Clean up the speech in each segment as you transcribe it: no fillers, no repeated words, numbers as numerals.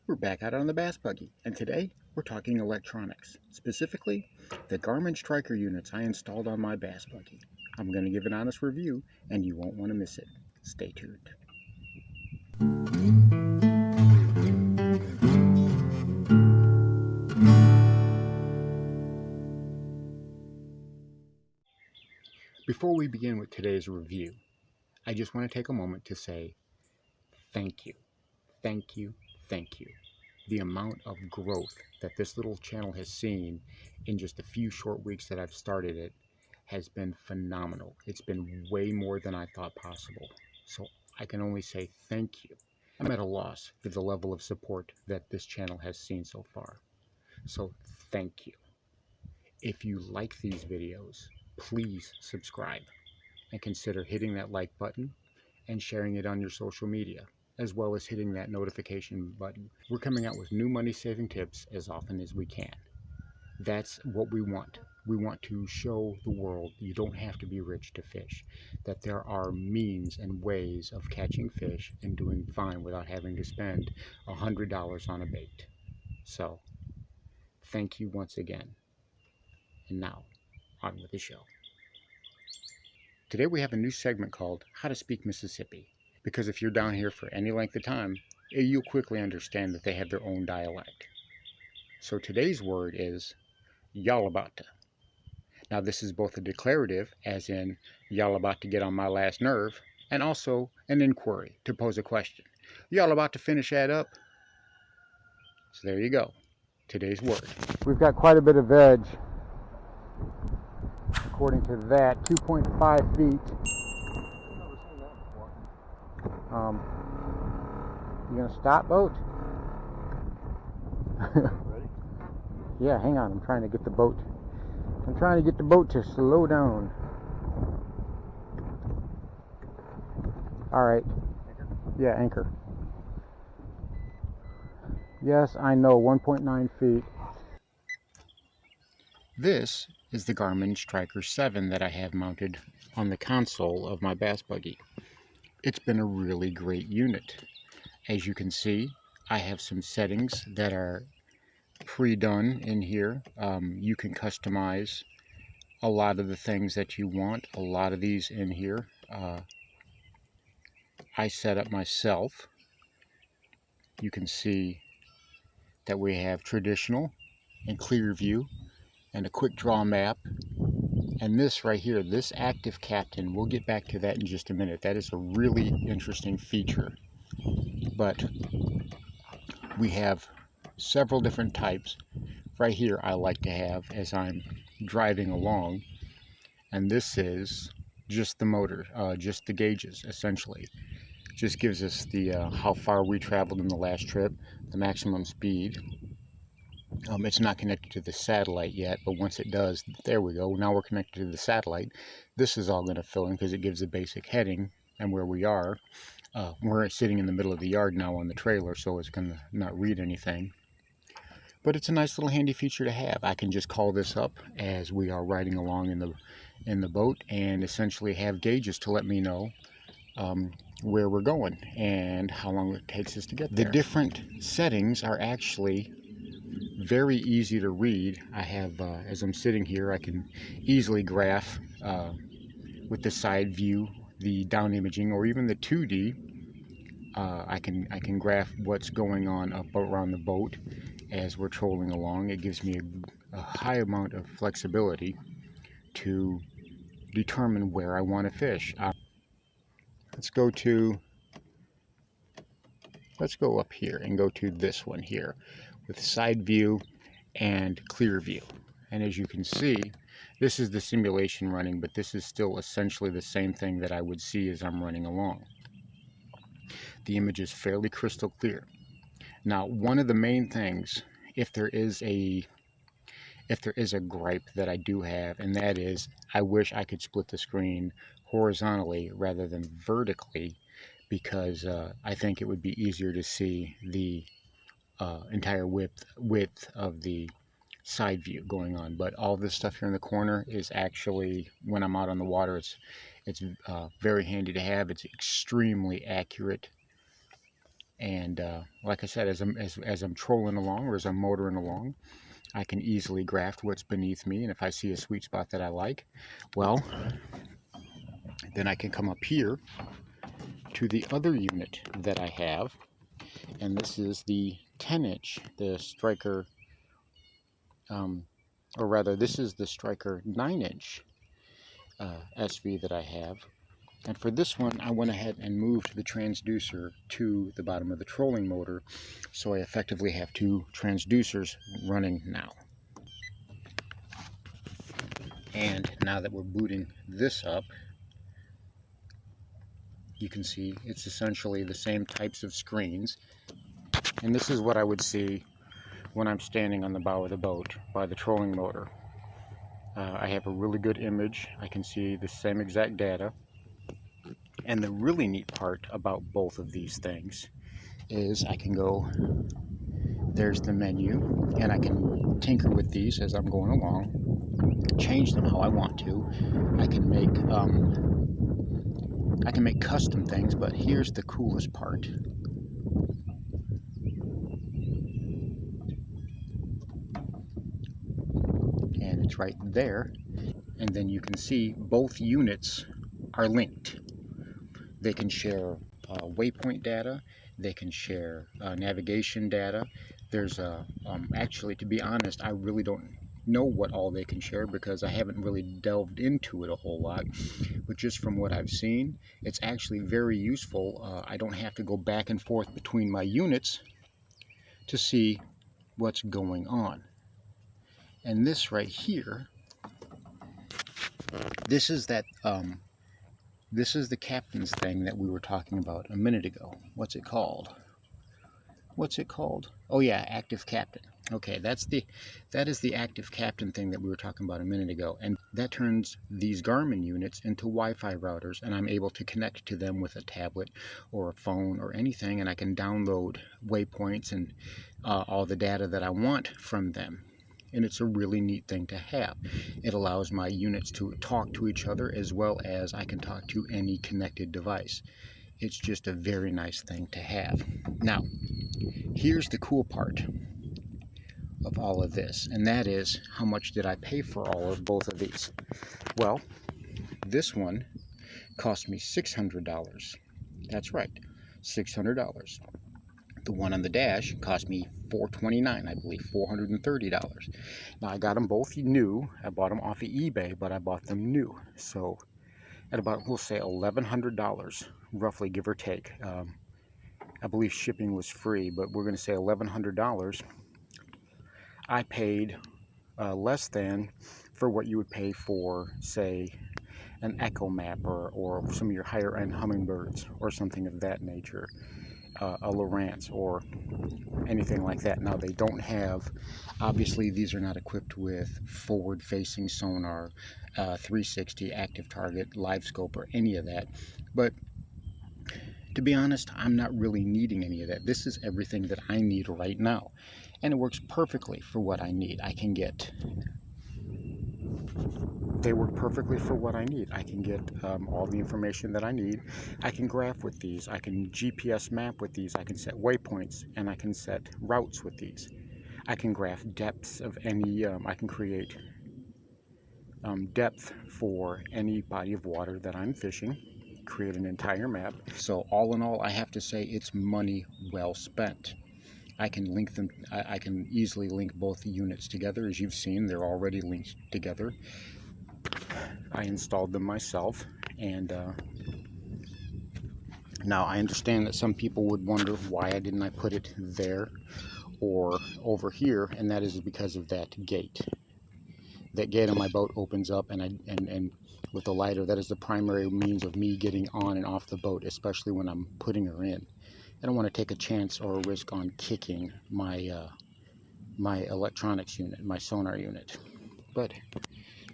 We're back out on the Bass Buggy, and today we're talking electronics, specifically the Garmin Striker units I installed on my Bass Buggy. I'm going to give an honest review, and you won't want to miss it. Stay tuned. Before we begin with today's review, I just want to take a moment to say thank you, thank you, thank you. The amount of growth that this little channel has seen in just a few short weeks that I've started it has been phenomenal. It's been way more than I thought possible. So I can only say thank you. I'm at a loss for the level of support that this channel has seen so far. So thank you. If you like these videos, please subscribe and consider hitting that like button and sharing it on your social media, as well as hitting that notification button. We're coming out with new money-saving tips as often as we can. That's what we want. We want to show the world you don't have to be rich to fish, that there are means and ways of catching fish and doing fine without having to spend $100 on a bait. So, thank you once again. And now, on with the show. Today we have a new segment called How to Speak Mississippi, because if you're down here for any length of time, you'll quickly understand that they have their own dialect. So today's word is y'all about to. Now this is both a declarative, as in y'all about to get on my last nerve, and also an inquiry, to pose a question. Y'all about to finish that up? So there you go, today's word. We've got quite a bit of veg. According to that, 2.5 feet. You gonna stop, boat? Ready? Yeah, hang on. I'm trying to get the boat. I'm trying to get the boat to slow down. All right. Anchor? Yeah, anchor. Yes, I know. 1.9 feet. This is the Garmin Striker 7 that I have mounted on the console of my Bass Buggy. It's been a really great unit. As you can see, I have some settings that are pre-done in here. You can customize a lot of the things that you want. A lot of these in here I set up myself. You can see that we have traditional and clear view and a quick draw map. And this right here, this active captain, we'll get back to that in just a minute. That is a really interesting feature. But we have several different types. Right here I like to have as I'm driving along, and this is just the motor, just the gauges essentially. Just gives us the how far we traveled in the last trip, the maximum speed. It's not connected to the satellite yet, but once it does, there we go. Now we're connected to the satellite. This is all going to fill in because it gives a basic heading and where we are. We're sitting in the middle of the yard now on the trailer, so it's going to not read anything. But it's a nice little handy feature to have. I can just call this up as we are riding along in the boat and essentially have gauges to let me know where we're going and how long it takes us to get there. The different settings are actually very easy to read. I have, as I'm sitting here, I can easily graph with the side view, the down imaging, or even the 2D. I can graph what's going on up around the boat as we're trolling along. It gives me a high amount of flexibility to determine where I want to fish. Let's go up here and go to this one here with side view and clear view. And as you can see, this is the simulation running, but this is still essentially the same thing that I would see as I'm running along. The image is fairly crystal clear. Now, one of the main things, if there is a gripe that I do have, and that is I wish I could split the screen horizontally rather than vertically, because I think it would be easier to see the entire width of the side view going on. But all this stuff here in the corner is actually, when I'm out on the water, it's very handy to have. It's extremely accurate And like I said, as I'm trolling along or as I'm motoring along, I can easily graph what's beneath me. And if I see a sweet spot that I like, well, then I can come up here to the other unit that I have. And this is the 10-inch, the Striker, or rather, this is the Striker 9-inch SV that I have. And for this one, I went ahead and moved the transducer to the bottom of the trolling motor, so I effectively have two transducers running now. And now that we're booting this up, you can see it's essentially the same types of screens. And this is what I would see when I'm standing on the bow of the boat by the trolling motor. I have a really good image. I can see the same exact data. And the really neat part about both of these things is I can go, there's the menu, and I can tinker with these as I'm going along, change them how I want to. I can make custom things, but here's the coolest part. And it's right there. And then you can see both units are linked. They can share waypoint data, they can share navigation data. There's actually, to be honest, I really don't know what all they can share because I haven't really delved into it a whole lot. But just from what I've seen, it's actually very useful. I don't have to go back and forth between my units to see what's going on. And this right here, this is that this is the captain's thing that we were talking about a minute ago. What's it called? What's it called? Oh yeah, active captain. Okay, that is the active captain thing that we were talking about a minute ago, and that turns these Garmin units into Wi-Fi routers, and I'm able to connect to them with a tablet or a phone or anything, and I can download waypoints and all the data that I want from them. And it's a really neat thing to have. It allows my units to talk to each other as well as I can talk to any connected device. It's just a very nice thing to have. Now, here's the cool part of all of this, and that is how much did I pay for both of these? Well, this one cost me $600. That's right, $600. The one on the dash cost me $429, I believe, $430. Now I got them both new. I bought them off of eBay, but I bought them new. So at about, we'll say, $1,100, roughly, give or take. I believe shipping was free, but we're going to say $1,100. I paid less than for what you would pay for, say, an Echo Map or some of your higher-end Hummingbirds or something of that nature. A Lowrance or anything like that. Now they don't have, obviously these are not equipped with forward-facing sonar, 360 active target, live scope, or any of that, but to be honest, I'm not really needing any of that. This is everything that I need right now, and it works perfectly for what I need. They work perfectly for what I need. I can get all the information that I need. I can graph with these. I can GPS map with these. I can set waypoints, and I can set routes with these. I can graph depths of any, I can create depth for any body of water that I'm fishing, create an entire map. So all in all, I have to say it's money well spent. I can link them, I can easily link both the units together. As you've seen, they're already linked together. I installed them myself, and now I understand that some people would wonder why didn't I put it there or over here, and that is because of that gate. That gate on my boat opens up, and with the lighter, that is the primary means of me getting on and off the boat, especially when I'm putting her in. I don't want to take a chance or a risk on kicking my my electronics unit, my sonar unit, but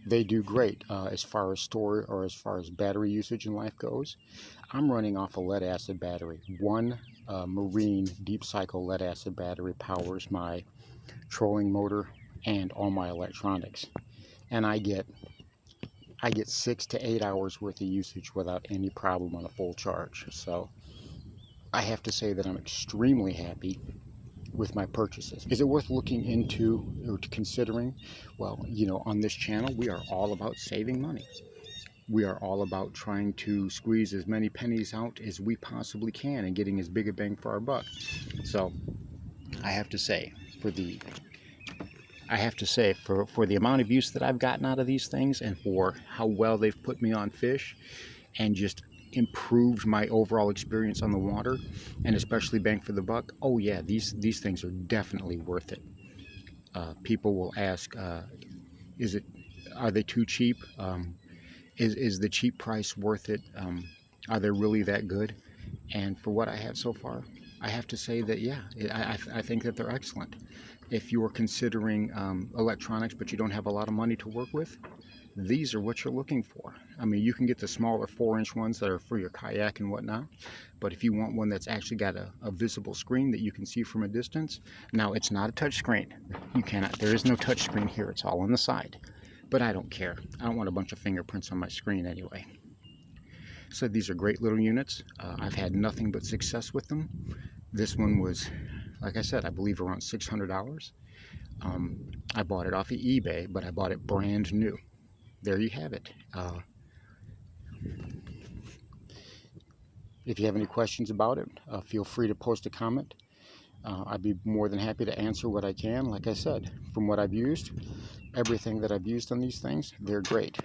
they do great as far as storage or as far as battery usage in life goes. I'm running off a lead acid battery. One marine deep cycle lead acid battery powers my trolling motor and all my electronics, and I get 6 to 8 hours worth of usage without any problem on a full charge. So I have to say that I'm extremely happy with my purchases. Is it worth looking into or considering? Well, you know, on this channel, we are all about saving money. We are all about trying to squeeze as many pennies out as we possibly can and getting as big a bang for our buck. So I have to say, for the amount of use that I've gotten out of these things and for how well they've put me on fish and just improved my overall experience on the water, and especially bang for the buck, oh yeah, these things are definitely worth it. People will ask, are they too cheap? Is the cheap price worth it? Are they really that good? And for what I have so far, I have to say that yeah, I think that they're excellent. If you are considering electronics but you don't have a lot of money to work with, these are what you're looking for. I mean, you can get the smaller 4-inch ones that are for your kayak and whatnot, but if you want one that's actually got a visible screen that you can see from a distance, now it's not a touch screen. There is no touch screen here. It's all on the side. But I don't care. I don't want a bunch of fingerprints on my screen anyway. So these are great little units. I've had nothing but success with them. This one was, like I said, I believe around $600. I bought it off of eBay, but I bought it brand new. There you have it. If you have any questions about it, feel free to post a comment. I'd be more than happy to answer what I can. Like I said, from what I've used, everything that I've used on these things, they're great.